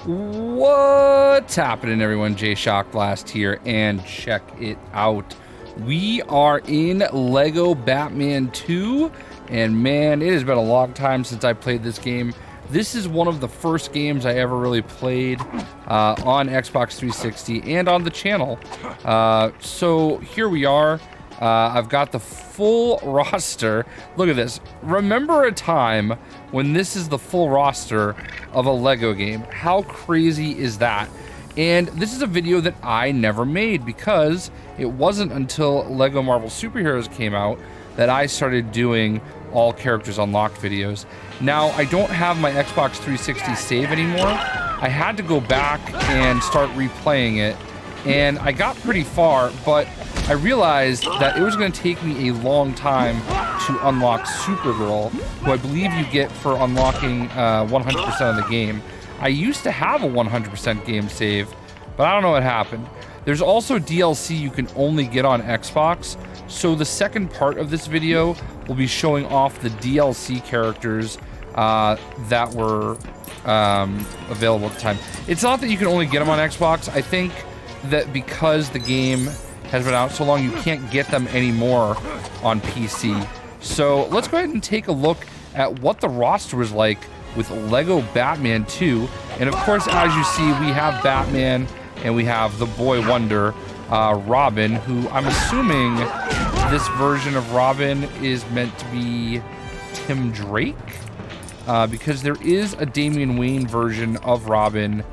What's happening, everyone? JayShockblast here, and check it out. We are in Lego Batman 2, and man, it has been a long time since I played this game. This is one of the first games I ever really played on Xbox 360 and on the channel. So here we are. I've got the full roster. Look at this. Remember a time when this is the full roster of a Lego game? How crazy is that? And this is a video that I never made because it wasn't until Lego Marvel Superheroes came out that I started doing all characters unlocked videos. Now, I don't have my Xbox 360 save anymore. I had to go back and start replaying it, and I got pretty far, but I realized that it was going to take me a long time to unlock Supergirl, who I believe you get for unlocking 100% of the game. I used to have a 100% game save, but I don't know what happened. There's also DLC you can only get on Xbox, so the second part of this video will be showing off the DLC characters that were available at the time. It's not that you can only get them on Xbox. I think that because the game has been out so long, you can't get them anymore on PC. So let's go ahead and take a look at what the roster was like with Lego Batman 2. And of course, as you see, we have Batman and we have the Boy Wonder, Robin, who I'm assuming this version of Robin is meant to be Tim Drake, because there is a Damian Wayne version of Robin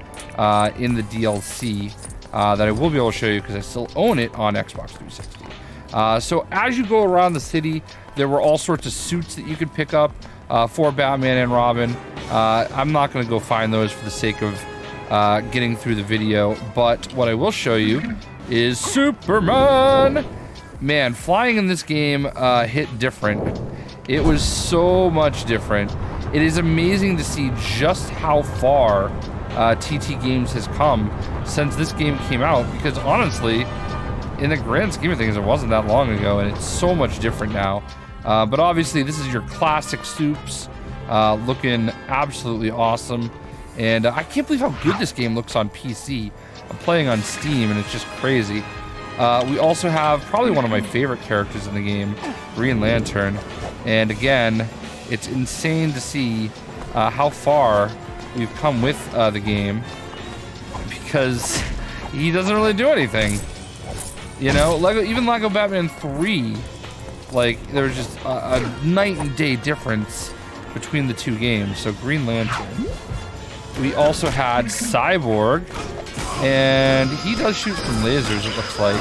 in the DLC. That I will be able to show you because I still own it on Xbox 360. So as you go around the city, there were all sorts of suits that you could pick up for Batman and Robin. I'm not going to go find those for the sake of getting through the video, but what I will show you is Superman! Man, flying in this game hit different. It was so much different. It is amazing to see just how far TT Games has come since this game came out, because honestly, in the grand scheme of things, it wasn't that long ago, and it's so much different now. But obviously, this is your classic Supes, looking absolutely awesome, and I can't believe how good this game looks on PC. I'm playing on Steam, and it's just crazy. We also have probably one of my favorite characters in the game, Green Lantern, and again, it's insane to see how far we've come with the game, because he doesn't really do anything. You know, even Lego Batman 3, like, there's just a night and day difference between the two games. So Green Lantern. We also had Cyborg, and he does shoot some lasers, it looks like.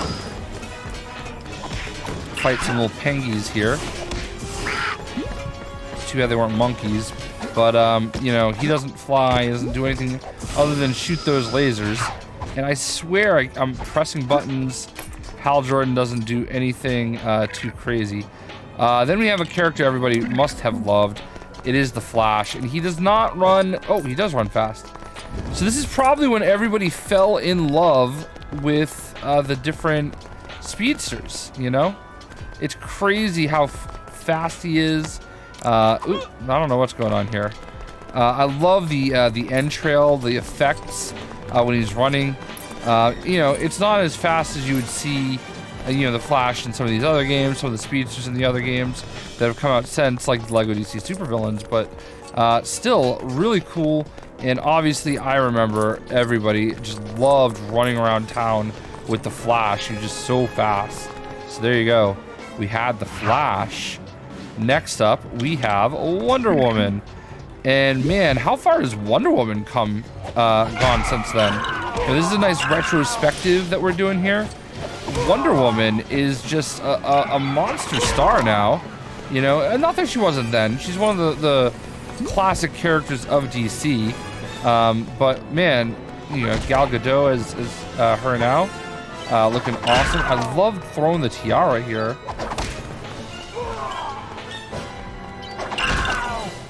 Fight some little pengies here. Too bad they weren't monkeys. But, you know, he doesn't fly, he doesn't do anything other than shoot those lasers. And I swear I'm pressing buttons. Hal Jordan doesn't do anything too crazy. Then we have a character everybody must have loved. It is the Flash, and he does not run... Oh, he does run fast. So this is probably when everybody fell in love with the different speedsters, you know? It's crazy how fast he is. I don't know what's going on here. I love the entrail, the effects when he's running. You know, it's not as fast as you would see, you know, the Flash in some of these other games, some of the speedsters in the other games that have come out since, like the Lego DC Supervillains, but still really cool. And obviously, I remember everybody just loved running around town with the Flash. He's just so fast. So there you go. We had the Flash. Next up, we have Wonder Woman. And man, how far has Wonder Woman gone since then? Now, this is a nice retrospective that we're doing here. Wonder Woman is just a monster star now. You know, and not that she wasn't then. She's one of the classic characters of DC. But man, you know, Gal Gadot is her now. Looking awesome. I love throwing the tiara here.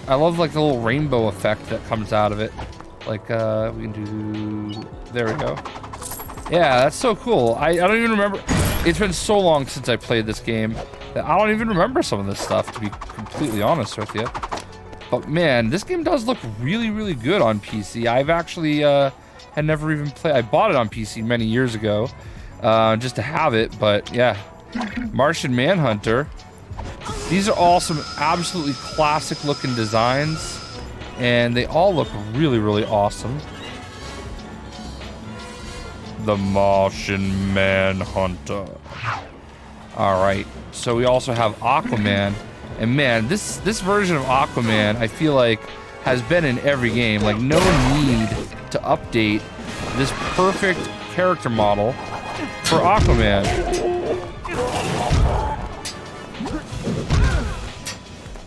I love like the little rainbow effect that comes out of it. Like we can do, there we go. Yeah, that's so cool. I don't even remember. It's been so long since I played this game that I don't even remember some of this stuff, to be completely honest with you. But man, this game does look really, really good on PC. I've actually had never even played. I bought it on PC many years ago just to have it. But yeah, Martian Manhunter. These are all some absolutely classic looking designs. And they all look really, really awesome. The Martian Manhunter. Alright, so we also have Aquaman. And man, this version of Aquaman, I feel like, has been in every game. Like, no need to update this perfect character model for Aquaman.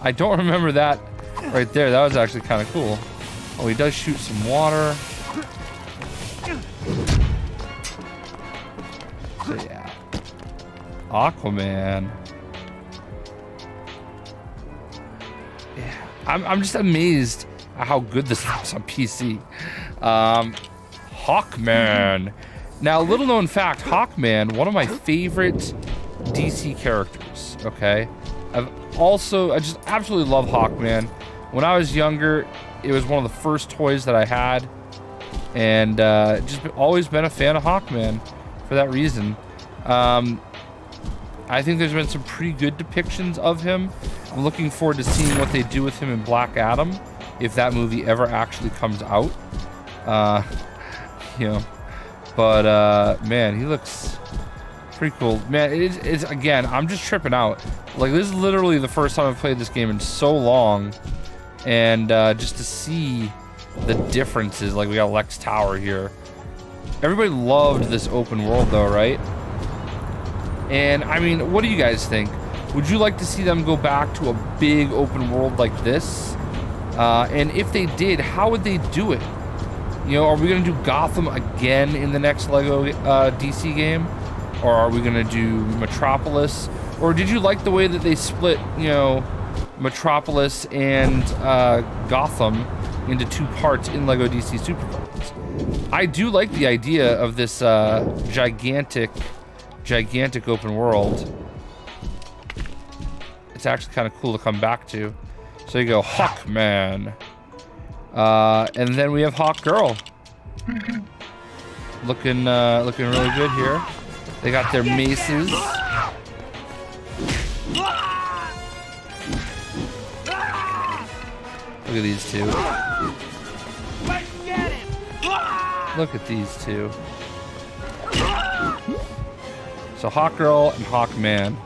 I don't remember that right there. That was actually kind of cool. Oh, he does shoot some water. So yeah. Aquaman. Yeah. I'm just amazed at how good this looks on PC. Hawkman. Now, little known fact, Hawkman, one of my favorite DC characters, okay? I just absolutely love Hawkman. When I was younger, it was one of the first toys that I had, and just always been a fan of Hawkman for that reason. I think there's been some pretty good depictions of him. I'm looking forward to seeing what they do with him in Black Adam, if that movie ever actually comes out. You know, but man, he looks pretty cool. Man, it's again, I'm just tripping out. Like, this is literally the first time I've played this game in so long, and just to see the differences. Like, we got Lex Tower here. Everybody loved this open world though, right? And I mean, what do you guys think? Would you like to see them go back to a big open world like this? And if they did, how would they do it? You know, are we gonna do Gotham again in the next Lego DC game? Or are we gonna do Metropolis? Or did you like the way that they split, you know, Metropolis and Gotham into two parts in Lego DC Superheroes? I do like the idea of this gigantic open world. It's actually kind of cool to come back to. So you go Hawkman. And then we have Hawkgirl. Looking really good here. They got their maces. Look at these two. Look at these two. So Hawkgirl and Hawkman.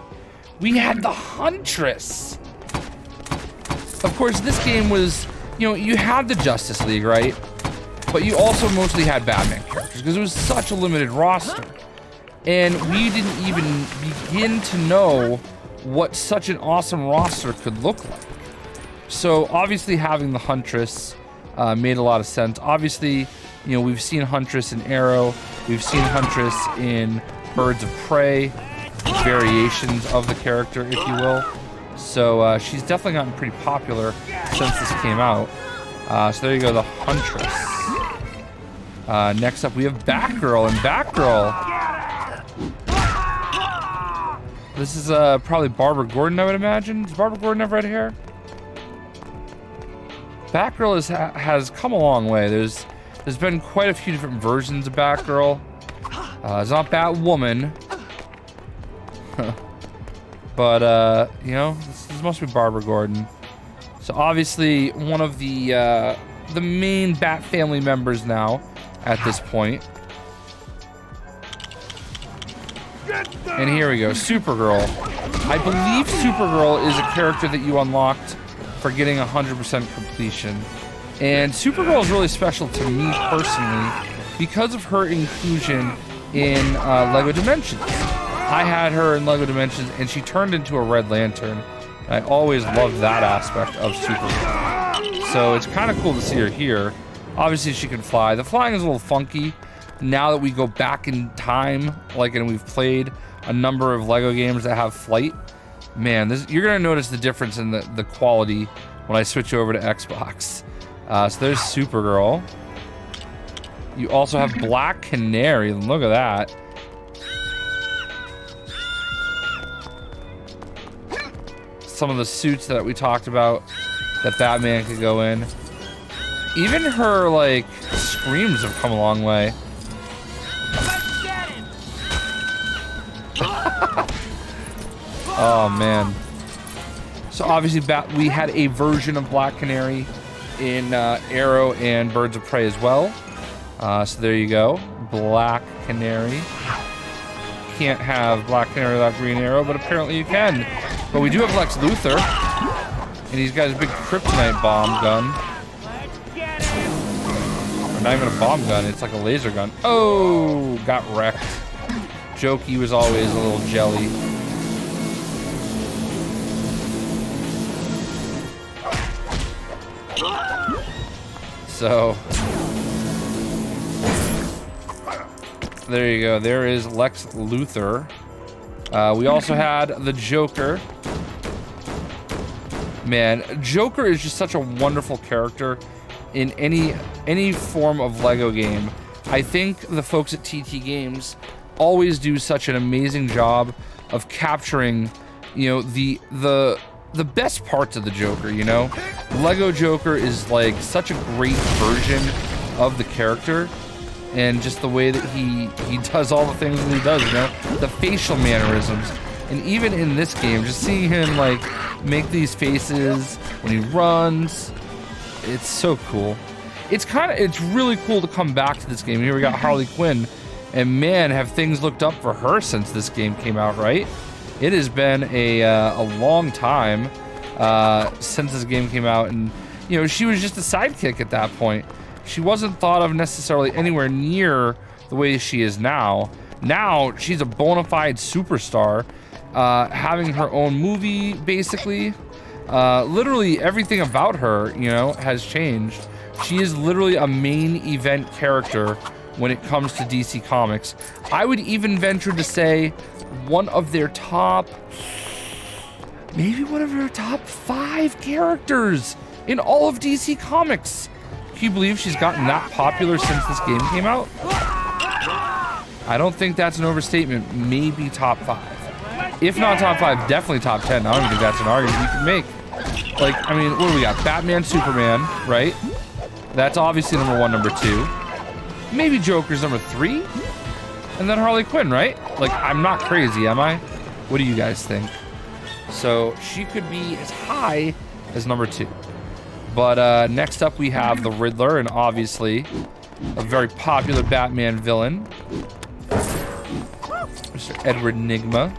We had the Huntress. Of course, this game was, you know, you had the Justice League, right? But you also mostly had Batman characters because it was such a limited roster. And we didn't even begin to know what such an awesome roster could look like. So obviously having the Huntress made a lot of sense. Obviously, you know, we've seen Huntress in Arrow. We've seen Huntress in Birds of Prey. Variations of the character, if you will. So she's definitely gotten pretty popular since this came out. So there you go, the Huntress. Next up, we have Batgirl, and Batgirl. This is probably Barbara Gordon, I would imagine. Does Barbara Gordon have red hair? Batgirl has come a long way. There's been quite a few different versions of Batgirl. It's not Batwoman. But, you know, this must be Barbara Gordon. So obviously one of the main Bat family members now at this point. And here we go, Supergirl. I believe Supergirl is a character that you unlocked for getting 100% completion. And Supergirl is really special to me personally because of her inclusion in LEGO Dimensions. I had her in LEGO Dimensions and she turned into a Red Lantern. And I always loved that aspect of Supergirl. So it's kind of cool to see her here. Obviously she can fly. The flying is a little funky now that we go back in time, like, and we've played a number of LEGO games that have flight. Man, you're gonna notice the difference in the quality when I switch over to Xbox. So there's Supergirl. You also have Black Canary. Look at that. Some of the suits that we talked about that Batman could go in. Even her, like, screams have come a long way. Oh, man. So, obviously, we had a version of Black Canary in Arrow and Birds of Prey as well. So, there you go. Black Canary. Can't have Black Canary without Green Arrow, but apparently you can. But we do have Lex Luthor. And he's got his big kryptonite bomb gun. Not even a bomb gun, it's like a laser gun. Oh, got wrecked. Jokey was always a little jelly. So, there you go. There is Lex Luthor. We also had the Joker. Man, Joker is just such a wonderful character in any form of Lego game. I think the folks at TT Games always do such an amazing job of capturing, you know, the best parts of the Joker, you know? Lego Joker is like such a great version of the character, and just the way that he does all the things that he does, you know? The facial mannerisms. And even in this game, just seeing him like make these faces when he runs, it's so cool. It's really cool to come back to this game. Here we got Harley Quinn, and man, have things looked up for her since this game came out, right? It has been a long time since this game came out, and you know, she was just a sidekick at that point. She wasn't thought of necessarily anywhere near the way she is now. Now she's a bona fide superstar, having her own movie, basically. Literally everything about her, you know, has changed. She is literally a main event character when it comes to DC Comics. I would even venture to say one of their top, maybe one of her top 5 characters in all of DC Comics. Can you believe she's gotten that popular since this game came out? I don't think that's an overstatement. Maybe top 5. If not top 5, definitely top 10. I don't even think that's an argument you can make. Like, I mean, what do we got? Batman, Superman, right? That's obviously number 1, number 2. Maybe Joker's number 3? And then Harley Quinn, right? Like, I'm not crazy, am I? What do you guys think? So, she could be as high as number 2. But next up we have the Riddler, and obviously a very popular Batman villain, Mr. Edward Nygma.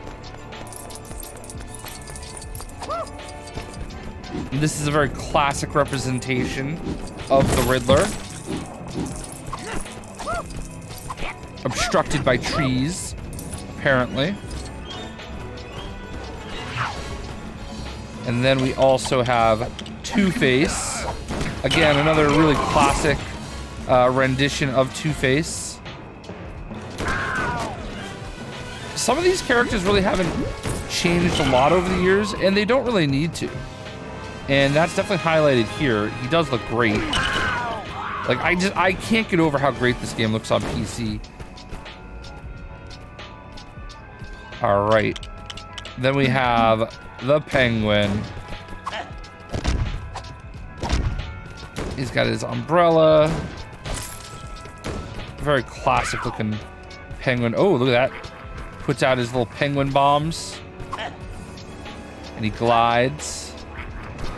This is a very classic representation of the Riddler. Obstructed by trees, apparently. And then we also have Two-Face. Again, another really classic rendition of Two-Face. Some of these characters really haven't changed a lot over the years, and they don't really need to. And that's definitely highlighted here. He does look great. Like, I can't get over how great this game looks on PC. All right. Then we have the Penguin. He's got his umbrella. Very classic looking penguin. Oh, look at that. Puts out his little penguin bombs. And he glides.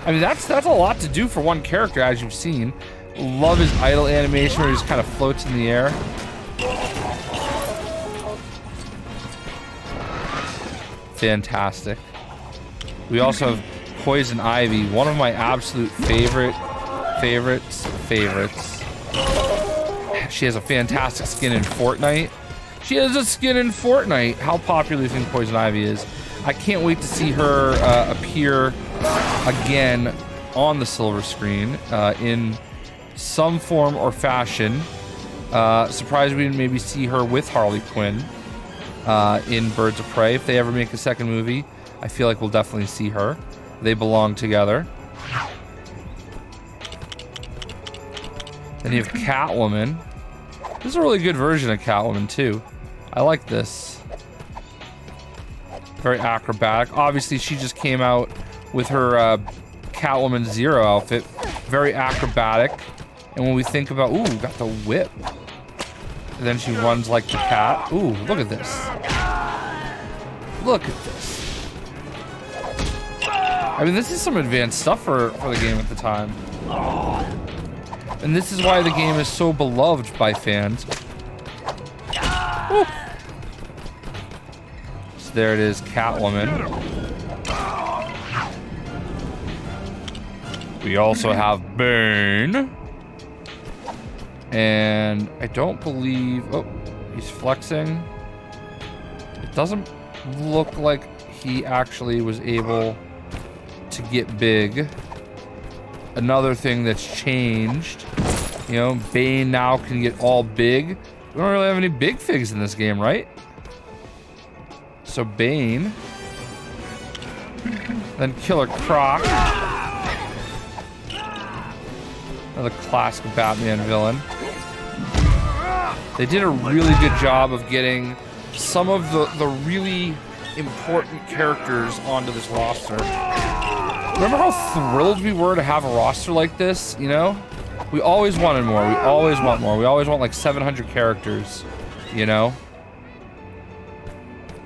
I mean, that's a lot to do for one character, as you've seen. Love his idle animation where he just kind of floats in the air. Fantastic. We also have Poison Ivy, one of my absolute favorites. She has a fantastic skin in Fortnite. She has a skin in Fortnite. How popular do you think Poison Ivy is? I can't wait to see her appear again on the silver screen in some form or fashion. Surprised we didn't maybe see her with Harley Quinn in Birds of Prey. If they ever make a second movie, I feel like we'll definitely see her. They belong together. Then you have Catwoman. This is a really good version of Catwoman too. I like this. Very acrobatic. Obviously, she just came out with her Catwoman Zero outfit. Very acrobatic. And when we think about, ooh, got the whip. And then she runs like the cat. Ooh, look at this. Look at this. I mean, this is some advanced stuff for the game at the time. And this is why the game is so beloved by fans. Woo. So there it is, Catwoman. We also have Bane. And I don't believe... Oh, he's flexing. It doesn't look like he actually was able to get big. Another thing that's changed. You know, Bane now can get all big. We don't really have any big figs in this game, right? So Bane. Then Killer Croc. Another classic Batman villain. They did a really good job of getting some of the really important characters onto this roster. Remember how thrilled we were to have a roster like this, you know? We always wanted more. We always want more. We always want like 700 characters, you know?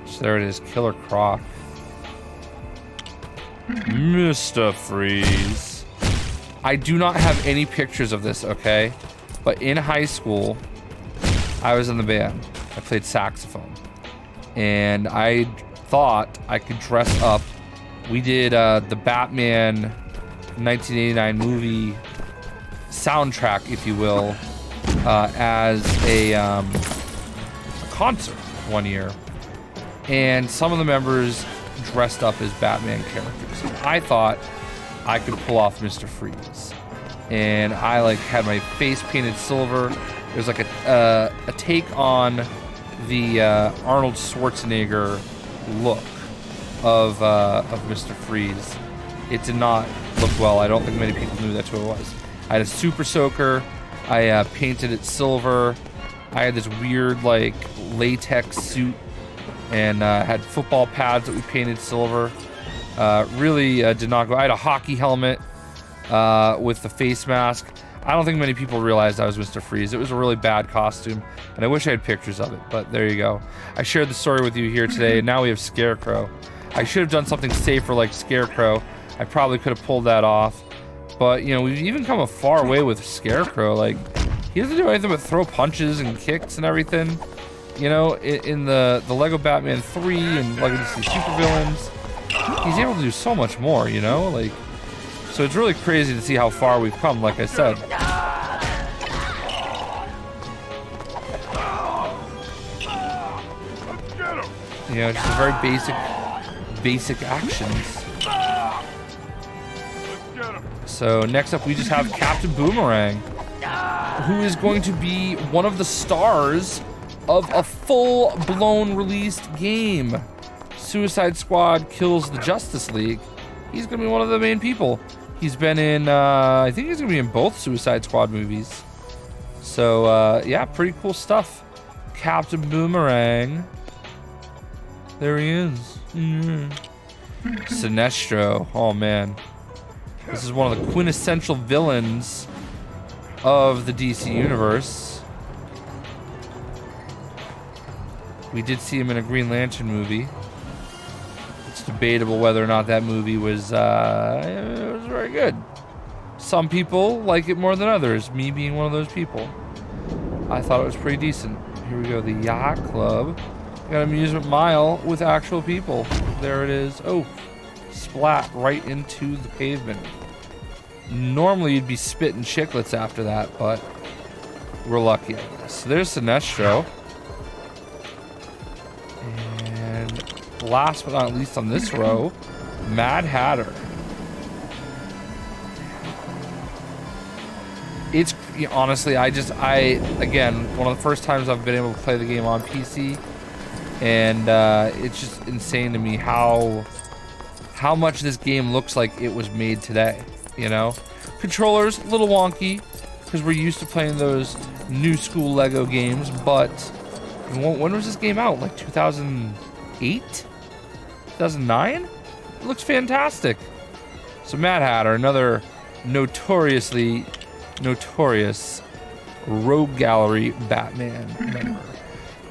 So there it is, Killer Croc. Mr. Freeze. I do not have any pictures of this, okay? But in high school, I was in the band. I played saxophone. And I thought I could dress up. We did the Batman 1989 movie soundtrack, if you will, as a concert one year. And some of the members dressed up as Batman characters. I thought I could pull off Mr. Freeze. And I like had my face painted silver. It was like a take on the Arnold Schwarzenegger look of Mr. Freeze. It did not look well. I don't think many people knew that's what it was. I had a super soaker. I painted it silver. I had this weird like latex suit and had football pads that we painted silver. Really did not go. I had a hockey helmet with the face mask. I don't think many people realized I was Mr. Freeze. It was a really bad costume, and I wish I had pictures of it, but there you go. I shared the story with you here today, and now we have Scarecrow. I should have done something safer like Scarecrow. I probably could have pulled that off, but, you know, we've even come a far way with Scarecrow. Like, he doesn't do anything but throw punches and kicks and everything. You know, in the Lego Batman 3 and Legacy Supervillains, he's able to do so much more, you know? Like, so it's really crazy to see how far we've come, like I said. You know, just very basic actions. So next up, we just have Captain Boomerang, who is going to be one of the stars of a full-blown released game. Suicide Squad kills the Justice League. He's going to be one of the main people. He's been in, I think he's going to be in both Suicide Squad movies. So, yeah, pretty cool stuff. Captain Boomerang. There he is. Sinestro. Oh, man. This is one of the quintessential villains of the DC Universe. We did see him in a Green Lantern movie. It's debatable whether or not that movie was very good. Some people like it more than others, me being one of those people. I thought it was pretty decent. Here we go, the Yacht Club. We got Amusement Mile with actual people. There it is. Oh, splat right into the pavement. Normally you'd be spitting chiclets after that, but we're lucky, I guess. So there's Sinestro. And last but not least on this row, Mad Hatter. It's honestly, again, one of the first times I've been able to play the game on PC, and it's just insane to me how much this game looks like it was made today. You know, controllers a little wonky because we're used to playing those new school Lego games. But when was this game out? Like 2008, 2009? It looks fantastic. So Mad Hatter, another notorious Rogue Gallery Batman member.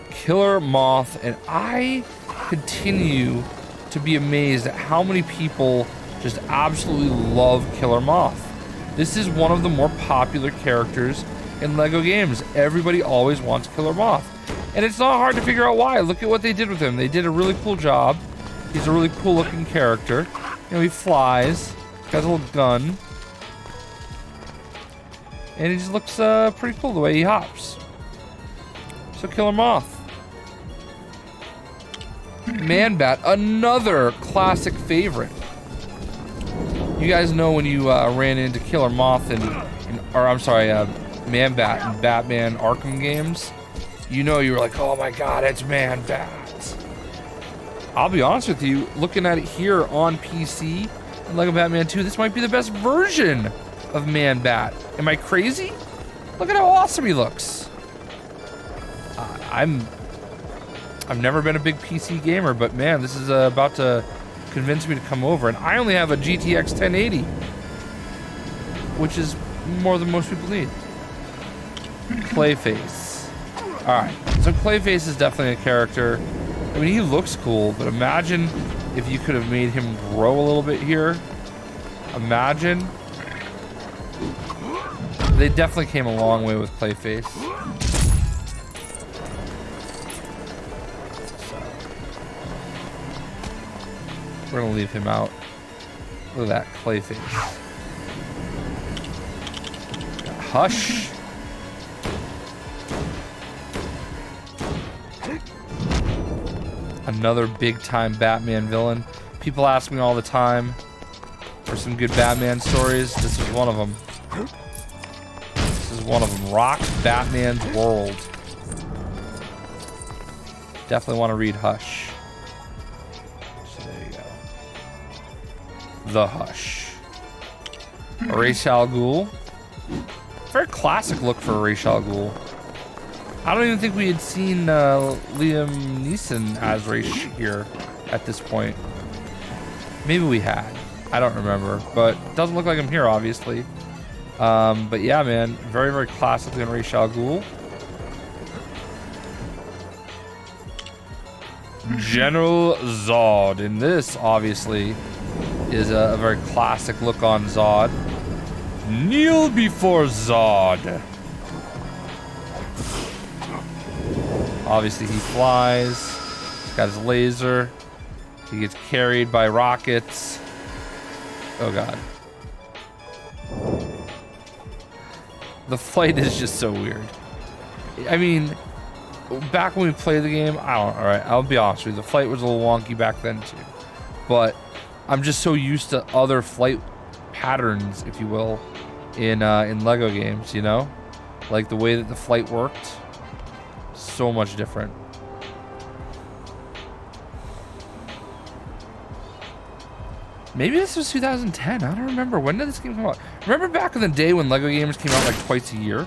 Killer Moth, and I continue to be amazed at how many people just absolutely love Killer Moth. This is one of the more popular characters in LEGO games. Everybody always wants Killer Moth. And it's not hard to figure out why. Look at what they did with him. They did a really cool job. He's a really cool looking character. You know, he flies. He's got a little gun. And he just looks pretty cool the way he hops. So Killer Moth. Man-Bat, another classic favorite. You guys know when you ran into Killer Moth Man-Bat in Batman Arkham games, you know you were like, oh my god, it's Man-Bat. I'll be honest with you, looking at it here on PC in LEGO Batman 2, this might be the best version of Man-Bat. Am I crazy? Look at how awesome he looks. I've never been a big PC gamer, but man, this is about to convince me to come over. And I only have a GTX 1080, which is more than most people need. Clayface. Alright, so Clayface is definitely a character. I mean, he looks cool, but imagine if you could have made him grow a little bit here. Imagine. They definitely came a long way with Clayface. We're gonna leave him out. Look at that Clayface. Hush. Another big time Batman villain. People ask me all the time for some good Batman stories. This is one of them. This is one of them. Rocks Batman's World. Definitely want to read Hush. The Hush. Ra's al Ghul. Very classic look for Ra's al Ghul. I don't even think we had seen Liam Neeson as Ra's here at this point. Maybe we had. I don't remember, but it doesn't look like him here, obviously. But yeah, man, very, very classically in Ra's al Ghul. General Zod. And this, obviously, is a very classic look on Zod. Kneel before Zod. Obviously he flies. He's got his laser. He gets carried by rockets. Oh god. The flight is just so weird. I mean, back when we played the game, alright, I'll be honest with you, the flight was a little wonky back then too. But I'm just so used to other flight patterns, if you will, in LEGO games, you know? Like the way that the flight worked, so much different. Maybe this was 2010, I don't remember. When did this game come out? Remember back in the day when LEGO games came out like twice a year?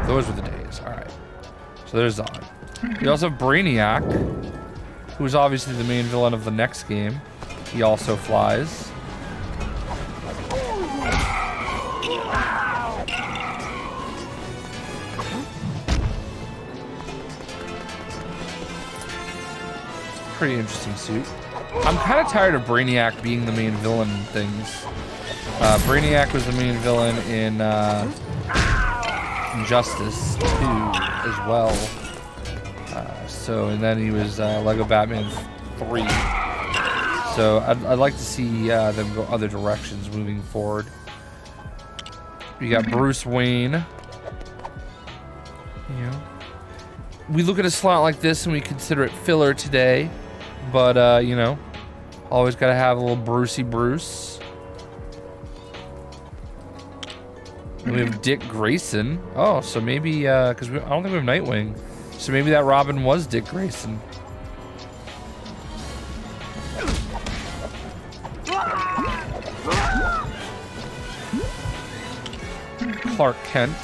Those were the days, alright. So there's Zod. We also have Brainiac, who's obviously the main villain of the next game. He also flies. Pretty interesting suit. I'm kind of tired of Brainiac being the main villain in things. Brainiac was the main villain in Injustice 2 as well. And then he was LEGO Batman 3. So I'd like to see them go other directions moving forward. We got Bruce Wayne. You know, we look at a slot like this and we consider it filler today, but you know, always got to have a little Brucey Bruce. And we have Dick Grayson. Oh, so maybe because I don't think we have Nightwing, so maybe that Robin was Dick Grayson. Clark Kent.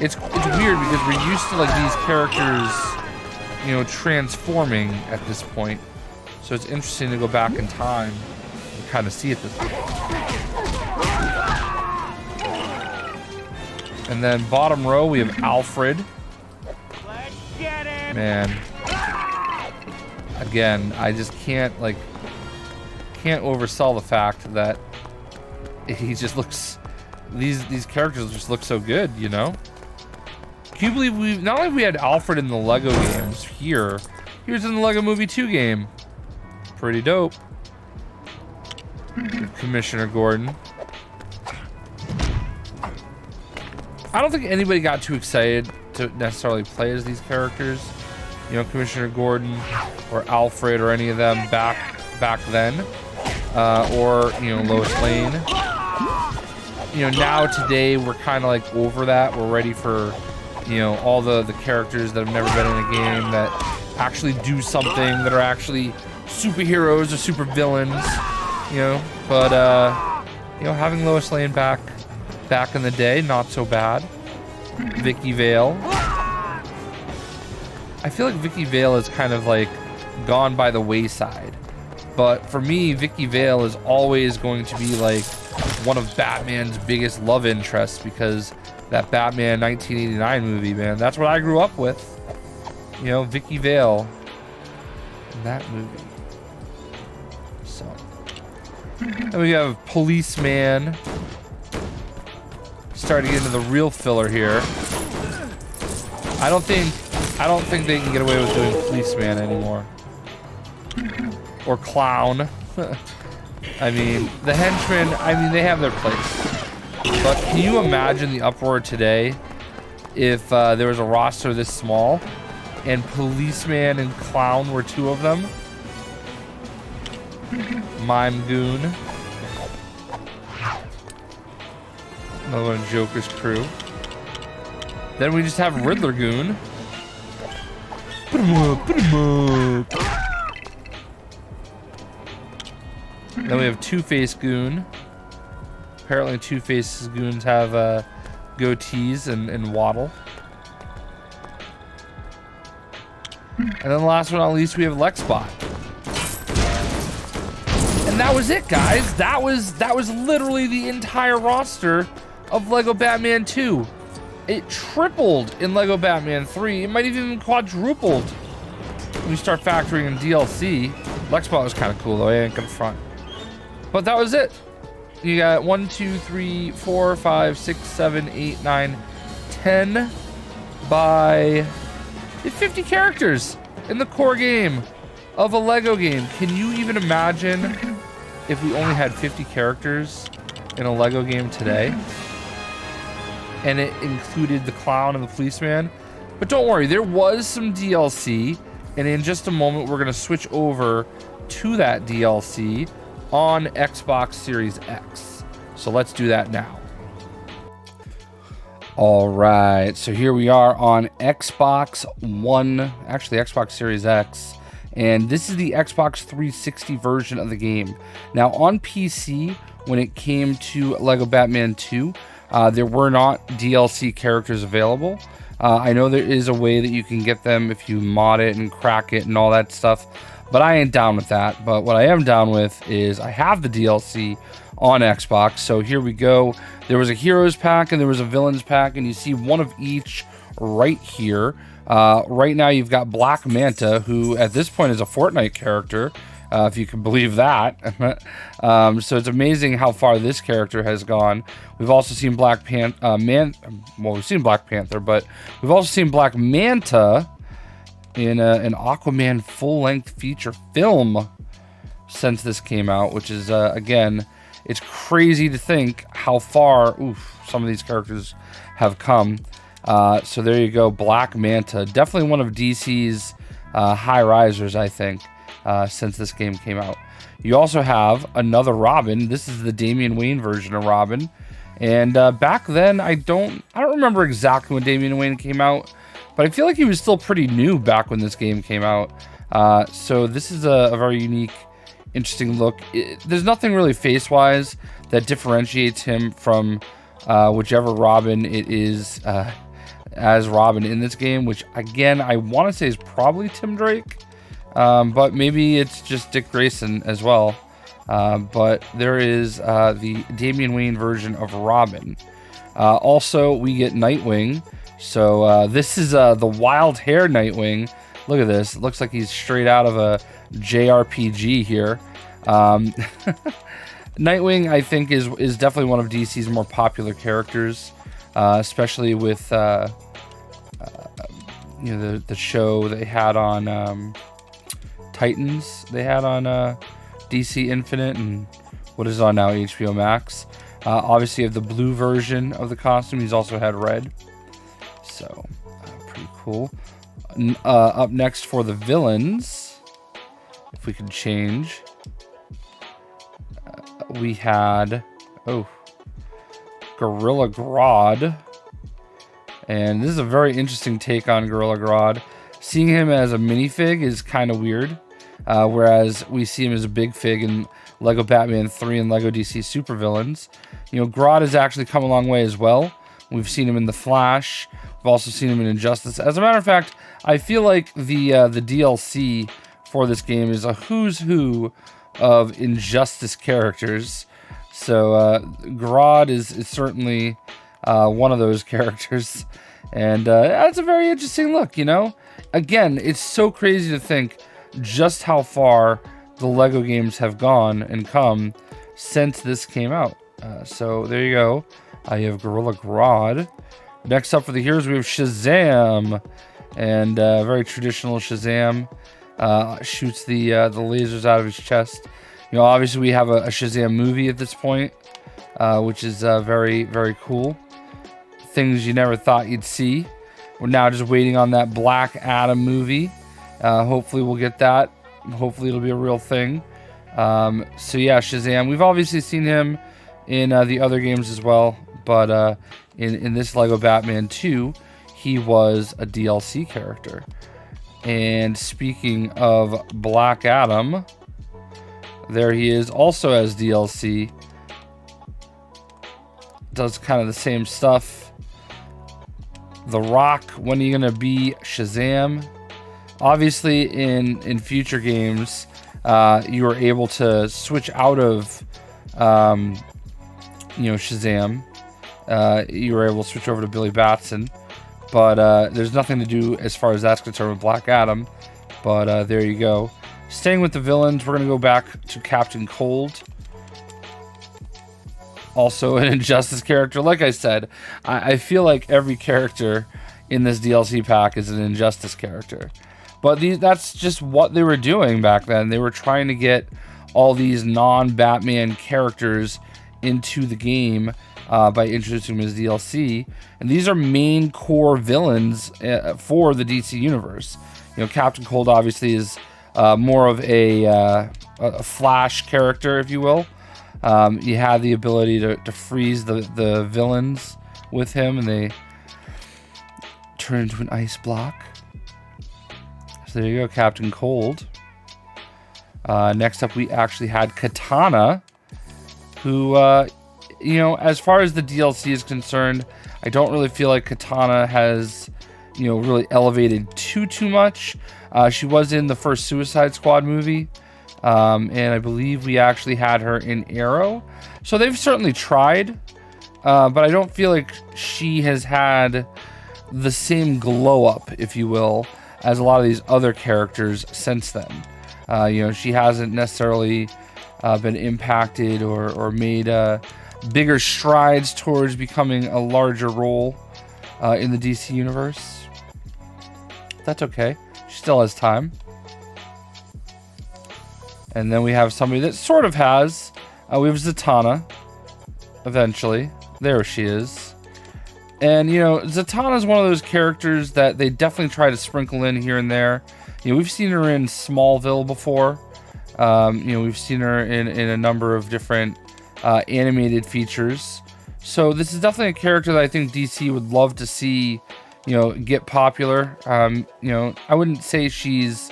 It's weird because we're used to like these characters, you know, transforming at this point. So it's interesting to go back in time and kind of see it this way. And then bottom row, we have Alfred. Let's get him. Man. Again, I just can't oversell the fact that he just looks, these characters just look so good, you know? Can you believe we not only we had Alfred in the Lego games here, he was in the Lego Movie 2 game. Pretty dope. Commissioner Gordon. I don't think anybody got too excited to necessarily play as these characters. You know, Commissioner Gordon or Alfred or any of them back then. Or, you know, Lois Lane. You know, now today we're kind of like over that. We're ready for, you know, all the characters that have never been in a game that actually do something, that are actually superheroes or super villains, you know. But you know, having Lois Lane back in the day, not so bad. Vicki Vale. I feel like Vicki Vale is kind of like gone by the wayside, but for me, Vicki Vale is always going to be like one of Batman's biggest love interests, because that Batman 1989 movie, man, that's what I grew up with. You know, Vicki Vale in that movie. So, and we have Policeman. Starting to get into the real filler here. I don't think they can get away with doing Policeman anymore. Or Clown. I mean, the henchmen, I mean, they have their place. But can you imagine the uproar today if there was a roster this small and Policeman and Clown were two of them? Mime Goon. Another one of Joker's crew. Then we just have Riddler Goon. Put him up, put him up. Then we have Two-Face Goon. Apparently Two-Face Goons have goatees and waddle. And then last but not least, we have Lexbot. And that was it, guys. That was literally the entire roster of Lego Batman 2. It tripled in Lego Batman 3. It might even quadrupled when we start factoring in DLC. Lexbot was kind of cool though, I ain't gonna front. But that was it. You got 1, 2, 3, 4, 5, 6, 7, 8, 9, 10 by 50 characters in the core game of a Lego game. Can you even imagine if we only had 50 characters in a Lego game today? And it included the Clown and the Policeman. But don't worry, there was some DLC, and in just a moment we're gonna switch over to that DLC on Xbox Series X. So let's do that now. All right, so here we are on Xbox One, actually Xbox Series X, and this is the Xbox 360 version of the game. Now on PC, when it came to Lego Batman 2, there were not DLC characters available. I know there is a way that you can get them if you mod it and crack it and all that stuff, but I ain't down with that. But what I am down with is I have the DLC on Xbox. So here we go. There was a Heroes pack and there was a Villains pack, and you see one of each right here. Right now you've got Black Manta, who at this point is a Fortnite character. If you can believe that. So it's amazing how far this character has gone. We've also seen Black Panther, we've seen Black Panther, but we've also seen Black Manta in an Aquaman full-length feature film since this came out, which is, again, it's crazy to think how far, some of these characters have come. So there you go, Black Manta. Definitely one of DC's high risers, I think. Since this game came out. You also have another Robin. This is the Damian Wayne version of Robin. And back then, I don't remember exactly when Damian Wayne came out, but I feel like he was still pretty new back when this game came out. So this is a very unique, interesting look. There's nothing really face-wise that differentiates him from whichever Robin it is as Robin in this game, which again, I want to say is probably Tim Drake. but maybe it's just Dick Grayson as well. But there is the Damian Wayne version of Robin. Also, we get Nightwing. So this is the wild hair Nightwing. Look at this. It looks like he's straight out of a JRPG here. Nightwing, I think, is definitely one of DC's more popular characters, especially with the show they had on Titans. They had on DC Infinite, and what is on now, HBO Max. Obviously, you have the blue version of the costume. He's also had red, so pretty cool. Up next for the villains, if we could change, we had Gorilla Grodd, and this is a very interesting take on Gorilla Grodd. Seeing him as a minifig is kind of weird, whereas we see him as a big fig in Lego Batman 3 and Lego DC Supervillains. Grodd has actually come a long way as well. We've seen him in The Flash. We've also seen him in Injustice. As a matter of fact, I feel like the DLC for this game is a who's who of Injustice characters. So Grodd is certainly one of those characters. And that's a very interesting look, Again, it's so crazy to think just how far the Lego games have gone and come since this came out. So there you go. You have Gorilla Grodd. Next up for the heroes, we have Shazam. And very traditional Shazam. Shoots the lasers out of his chest. Obviously we have a Shazam movie at this point, which is very, very cool. Things you never thought you'd see. We're now just waiting on that Black Adam movie. Hopefully we'll get that. Hopefully it'll be a real thing. So yeah, Shazam. We've obviously seen him in the other games as well, but in this Lego Batman 2, he was a DLC character. And speaking of Black Adam, there he is also as DLC. Does kind of the same stuff. The Rock, when are you going to be Shazam? Obviously, in future games, you are able to switch out of, Shazam. You were able to switch over to Billy Batson. But there's nothing to do as far as that's concerned with Black Adam. But there you go. Staying with the villains, we're going to go back to Captain Cold. Also an Injustice character. Like I said, I feel like every character in this DLC pack is an Injustice character. But that's just what they were doing back then. They were trying to get all these non-Batman characters into the game by introducing them as DLC. And these are main core villains for the DC universe. Captain Cold obviously is more of a Flash character, if you will. You have the ability to freeze the villains with him, and they turn into an ice block. So there you go, Captain Cold. Next up, we actually had Katana, who, as far as the DLC is concerned, I don't really feel like Katana has, really elevated too much. She was in the first Suicide Squad movie, and I believe we actually had her in Arrow. So they've certainly tried, but I don't feel like she has had the same glow up, if you will, as a lot of these other characters since then. She hasn't necessarily been impacted or made bigger strides towards becoming a larger role in the DC universe. That's okay. She still has time. And then we have somebody that sort of has. We have Zatanna. Eventually. There she is. And, Zatanna is one of those characters that they definitely try to sprinkle in here and there. We've seen her in Smallville before. We've seen her in a number of different animated features. So this is definitely a character that I think DC would love to see, get popular. I wouldn't say she's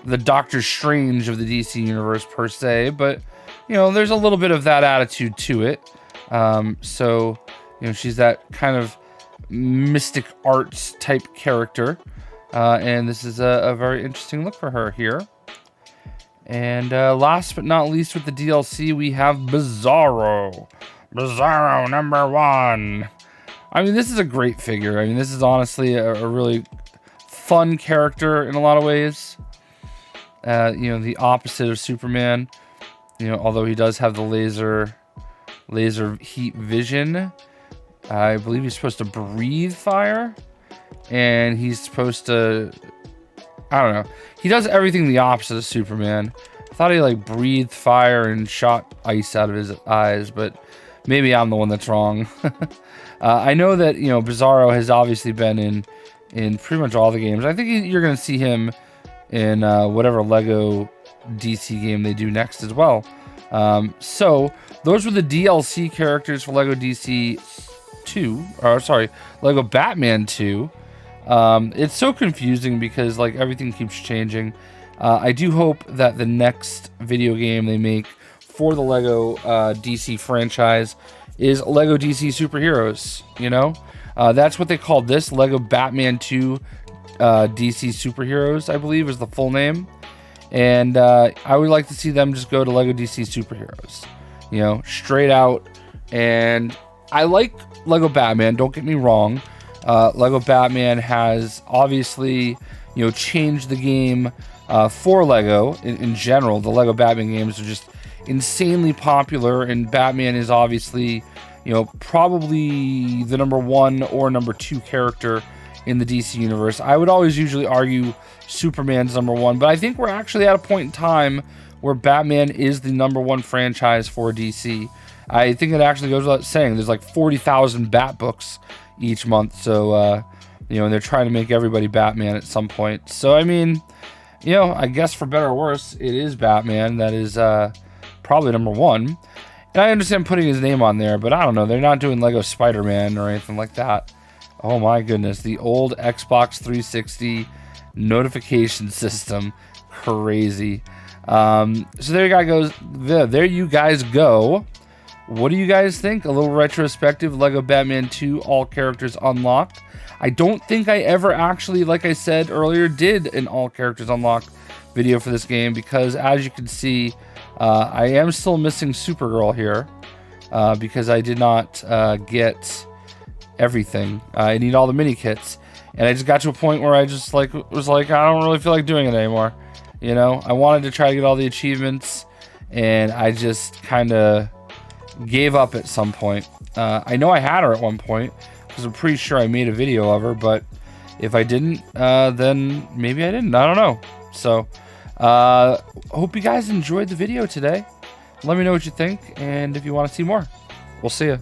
the Doctor Strange of the DC universe per se, but, there's a little bit of that attitude to it. So, she's that kind of mystic arts type character. And this is a very interesting look for her here. And last but not least with the DLC, we have Bizarro. Bizarro #1. I mean, this is a great figure. I mean, this is honestly a really fun character in a lot of ways. You know, the opposite of Superman. You know, although he does have the laser heat vision. I believe he's supposed to breathe fire. And he's supposed to... I don't know. He does everything the opposite of Superman. I thought he like breathed fire and shot ice out of his eyes, but maybe I'm the one that's wrong. I know that, you know, Bizarro has obviously been in pretty much all the games. I think you're going to see him in whatever Lego DC game they do next as well. So those were the DLC characters for Lego DC 2, or sorry, Lego Batman 2. It's so confusing because like everything keeps changing. I do hope that the next video game they make for the Lego DC franchise is Lego DC Superheroes. You know, that's what they called this, Lego Batman 2 DC Superheroes, I believe is the full name. And I would like to see them just go to Lego DC Superheroes, you know, straight out. And I like Lego Batman, don't get me wrong. Lego Batman has obviously, you know, changed the game for Lego in general. The Lego Batman games are just insanely popular, and Batman is obviously, you know, probably the #1 or #2 character in the DC universe. I would always usually argue Superman's #1, but I think we're actually at a point in time where Batman is the #1 franchise for DC. I think it actually goes without saying. There's like 40,000 Bat books each month, so you know, and they're trying to make everybody Batman at some point. So I mean, you know, I guess for better or worse, it is Batman that is probably #1. And I understand putting his name on there, but I don't know, they're not doing Lego Spider-Man or anything like that. Oh my goodness, the old Xbox 360 notification system, crazy. So there you guys go. What do you guys think? A little retrospective Lego Batman 2 all characters unlocked. I don't think I ever actually, like I said earlier, did an all characters unlocked video for this game, because as you can see, I am still missing Supergirl here because I did not get everything. I need all the mini kits, and I just got to a point where I just was like, I don't really feel like doing it anymore. You know, I wanted to try to get all the achievements, and I just kind of gave up at some point. I know I had her at one point because I'm pretty sure I made a video of her, but if I didn't, then maybe I didn't. I don't know. So hope you guys enjoyed the video today. Let me know what you think, and if you want to see more. We'll see you.